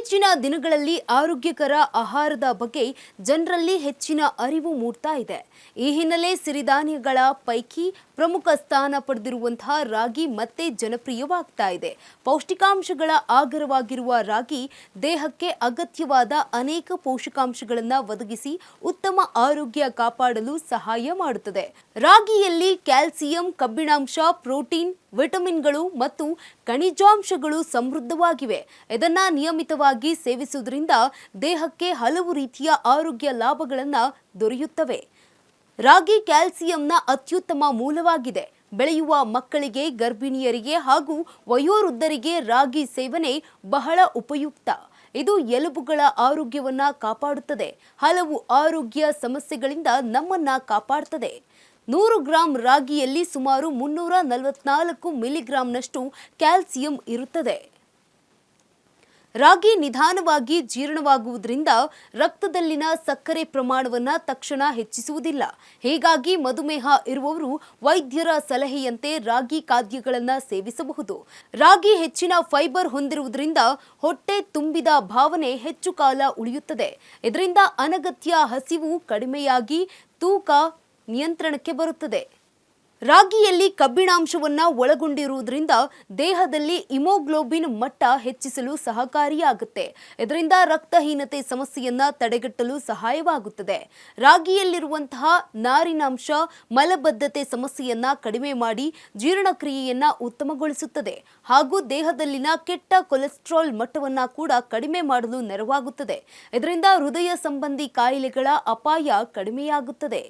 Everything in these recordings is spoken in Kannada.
ಇತ್ತೀಚಿನ ದಿನಗಳಲ್ಲಿ ಆರೋಗ್ಯಕರ ಆಹಾರದ ಬಗ್ಗೆ ಜನರಲ್ಲಿ ಹೆಚ್ಚಿನ ಅರಿವು ಮೂಡ್ತಾ ಇದೆ. ಈ ಹಿನ್ನೆಲೆ ಸಿರಿಧಾನ್ಯಗಳ ಪೈಕಿ ಪ್ರಮುಖ ಸ್ಥಾನ ಪಡೆದಿರುವಂತಹ ರಾಗಿ ಮತ್ತೆ ಜನಪ್ರಿಯವಾಗ್ತಾ ಇದೆ. ಪೌಷ್ಟಿಕಾಂಶಗಳ ಆಗರವಾಗಿರುವ ರಾಗಿ ದೇಹಕ್ಕೆ ಅಗತ್ಯವಾದ ಅನೇಕ ಪೋಷಕಾಂಶಗಳನ್ನು ಒದಗಿಸಿ ಉತ್ತಮ ಆರೋಗ್ಯ ಕಾಪಾಡಲು ಸಹಾಯ ಮಾಡುತ್ತದೆ. ರಾಗಿಯಲ್ಲಿ ಕ್ಯಾಲ್ಸಿಯಂ, ಕಬ್ಬಿಣಾಂಶ, ಪ್ರೋಟೀನ್, ವಿಟಮಿನ್ಗಳು ಮತ್ತು ಖನಿಜಾಂಶಗಳು ಸಮೃದ್ಧವಾಗಿವೆ. ಇದನ್ನ ನಿಯಮಿತವಾಗಿ ಸೇವಿಸುವುದರಿಂದ ದೇಹಕ್ಕೆ ಹಲವು ರೀತಿಯ ಆರೋಗ್ಯ ಲಾಭಗಳನ್ನು ದೊರೆಯುತ್ತವೆ. ರಾಗಿ ಕ್ಯಾಲ್ಸಿಯಂನ ಅತ್ಯುತ್ತಮ ಮೂಲವಾಗಿದೆ. ಬೆಳೆಯುವ ಮಕ್ಕಳಿಗೆ, ಗರ್ಭಿಣಿಯರಿಗೆ ಹಾಗೂ ವಯೋವೃದ್ಧರಿಗೆ ರಾಗಿ ಸೇವನೆ ಬಹಳ ಉಪಯುಕ್ತ. ಇದು ಎಲುಬುಗಳ ಆರೋಗ್ಯವನ್ನ ಕಾಪಾಡುತ್ತದೆ. ಹಲವು ಆರೋಗ್ಯ ಸಮಸ್ಯೆಗಳಿಂದ ನಮ್ಮನ್ನ ಕಾಪಾಡುತ್ತದೆ. 100 ಗ್ರಾಂ ರಾಗಿಯಲ್ಲಿ ಸುಮಾರು 344 ಮಿಲಿಗ್ರಾಂನಷ್ಟು ಕ್ಯಾಲ್ಸಿಯಂ ಇರುತ್ತದೆ. ರಾಗಿ ನಿಧಾನವಾಗಿ ಜೀರ್ಣವಾಗುವುದರಿಂದ ರಕ್ತದಲ್ಲಿನ ಸಕ್ಕರೆ ಪ್ರಮಾಣವನ್ನು ತಕ್ಷಣ ಹೆಚ್ಚಿಸುವುದಿಲ್ಲ. ಹೀಗಾಗಿ ಮಧುಮೇಹ ಇರುವವರು ವೈದ್ಯರ ಸಲಹೆಯಂತೆ ರಾಗಿ ಖಾದ್ಯಗಳನ್ನು ಸೇವಿಸಬಹುದು. ರಾಗಿ ಹೆಚ್ಚಿನ ಫೈಬರ್ ಹೊಂದಿರುವುದರಿಂದ ಹೊಟ್ಟೆ ತುಂಬಿದ ಭಾವನೆ ಹೆಚ್ಚು ಕಾಲ ಉಳಿಯುತ್ತದೆ. ಇದರಿಂದ ಅನಗತ್ಯ ಹಸಿವು ಕಡಿಮೆಯಾಗಿ ತೂಕ ನಿಯಂತ್ರಣಕ್ಕೆ ಬರುತ್ತದೆ. ರಾಗಿಯಲ್ಲಿ ಕಬ್ಬಿಣಾಂಶವನ್ನು ಒಳಗೊಂಡಿರುವುದರಿಂದ ದೇಹದಲ್ಲಿ ಹಿಮೋಗ್ಲೋಬಿನ್ ಮಟ್ಟ ಹೆಚ್ಚಿಸಲು ಸಹಕಾರಿಯಾಗುತ್ತೆ. ಇದರಿಂದ ರಕ್ತಹೀನತೆ ಸಮಸ್ಯೆಯನ್ನ ತಡೆಗಟ್ಟಲು ಸಹಾಯವಾಗುತ್ತದೆ. ರಾಗಿಯಲ್ಲಿರುವಂತಹ ನಾರಿನಾಂಶ ಮಲಬದ್ಧತೆ ಸಮಸ್ಯೆಯನ್ನ ಕಡಿಮೆ ಮಾಡಿ ಜೀರ್ಣಕ್ರಿಯೆಯನ್ನ ಉತ್ತಮಗೊಳಿಸುತ್ತದೆ ಹಾಗೂ ದೇಹದಲ್ಲಿನ ಕೆಟ್ಟ ಕೊಲೆಸ್ಟ್ರಾಲ್ ಮಟ್ಟವನ್ನ ಕೂಡ ಕಡಿಮೆ ಮಾಡಲು ನೆರವಾಗುತ್ತದೆ. ಇದರಿಂದ ಹೃದಯ ಸಂಬಂಧಿ ಕಾಯಿಲೆಗಳ ಅಪಾಯ ಕಡಿಮೆಯಾಗುತ್ತದೆ.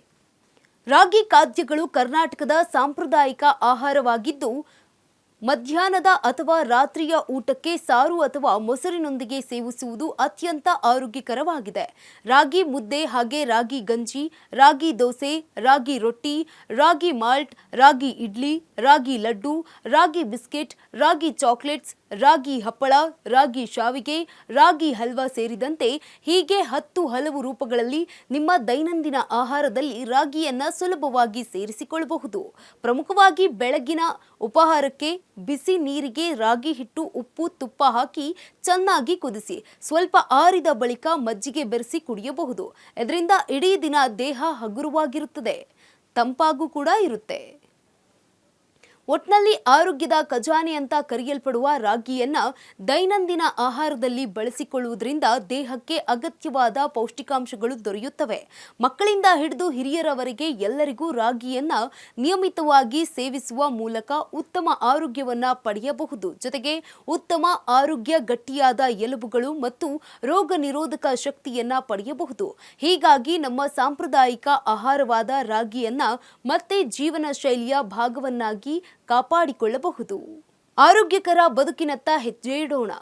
ರಾಗಿ ಖಾದ್ಯಗಳು ಕರ್ನಾಟಕದ ಸಾಂಪ್ರದಾಯಿಕ ಆಹಾರವಾಗಿದ್ದು, ಮಧ್ಯಾಹ್ನದ ಅಥವಾ ರಾತ್ರಿಯ ಊಟಕ್ಕೆ ಸಾರು ಅಥವಾ ಮೊಸರಿನೊಂದಿಗೆ ಸೇವಿಸುವುದು ಅತ್ಯಂತ ಆರೋಗ್ಯಕರವಾಗಿದೆ. ರಾಗಿ ಮುದ್ದೆ, ಹಾಗೆ ರಾಗಿ ಗಂಜಿ, ರಾಗಿ ದೋಸೆ, ರಾಗಿ ರೊಟ್ಟಿ, ರಾಗಿ ಮಾಲ್ಟ್, ರಾಗಿ ಇಡ್ಲಿ, ರಾಗಿ ಲಡ್ಡು, ರಾಗಿ ಬಿಸ್ಕೆಟ್, ರಾಗಿ ಚಾಕ್ಲೇಟ್ಸ್, ರಾಗಿ ಹಪ್ಪಳ, ರಾಗಿ ಶಾವಿಗೆ, ರಾಗಿ ಹಲ್ವಾ ಸೇರಿದಂತೆ ಹೀಗೆ ಹಲವು ರೂಪಗಳಲ್ಲಿ ನಿಮ್ಮ ದೈನಂದಿನ ಆಹಾರದಲ್ಲಿ ರಾಗಿಯನ್ನ ಸುಲಭವಾಗಿ ಸೇರಿಸಿಕೊಳ್ಳಬಹುದು. ಪ್ರಮುಖವಾಗಿ ಬೆಳಗಿನ ಉಪಹಾರಕ್ಕೆ ಬಿಸಿ ನೀರಿಗೆ ರಾಗಿ ಹಿಟ್ಟು, ಉಪ್ಪು, ತುಪ್ಪ ಹಾಕಿ ಚೆನ್ನಾಗಿ ಕುದಿಸಿ ಸ್ವಲ್ಪ ಆರಿದ ಬಳಿಕ ಮಜ್ಜಿಗೆ ಬೆರೆಸಿ ಕುಡಿಯಬಹುದು. ಇದರಿಂದ ಇಡೀ ದಿನ ದೇಹ ಹಗುರವಾಗಿರುತ್ತದೆ, ತಂಪಾಗೂ ಕೂಡ ಇರುತ್ತೆ. ಒಟ್ನಲ್ಲಿ ಆರೋಗ್ಯದ ಖಜಾನೆ ಅಂತ ಕರೆಯಲ್ಪಡುವ ರಾಗಿಯನ್ನ ದೈನಂದಿನ ಆಹಾರದಲ್ಲಿ ಬಳಸಿಕೊಳ್ಳುವುದರಿಂದ ದೇಹಕ್ಕೆ ಅಗತ್ಯವಾದ ಪೌಷ್ಟಿಕಾಂಶಗಳು ದೊರೆಯುತ್ತವೆ. ಮಕ್ಕಳಿಂದ ಹಿಡಿದು ಹಿರಿಯರವರೆಗೆ ಎಲ್ಲರಿಗೂ ರಾಗಿಯನ್ನ ನಿಯಮಿತವಾಗಿ ಸೇವಿಸುವ ಮೂಲಕ ಉತ್ತಮ ಆರೋಗ್ಯವನ್ನ ಪಡೆಯಬಹುದು. ಜೊತೆಗೆ ಉತ್ತಮ ಆರೋಗ್ಯ, ಗಟ್ಟಿಯಾದ ಎಲುಬುಗಳು ಮತ್ತು ರೋಗ ನಿರೋಧಕ ಶಕ್ತಿಯನ್ನ ಪಡೆಯಬಹುದು. ಹೀಗಾಗಿ ನಮ್ಮ ಸಾಂಪ್ರದಾಯಿಕ ಆಹಾರವಾದ ರಾಗಿಯನ್ನ ಮತ್ತೆ ಜೀವನ ಶೈಲಿಯ ಭಾಗವನ್ನಾಗಿ ಕಾಪಾಡಿಕೊಳ್ಳಬಹುದು. ಆರೋಗ್ಯಕರ ಬದುಕಿನತ್ತ ಹೆಜ್ಜೆ ಇಡೋಣ.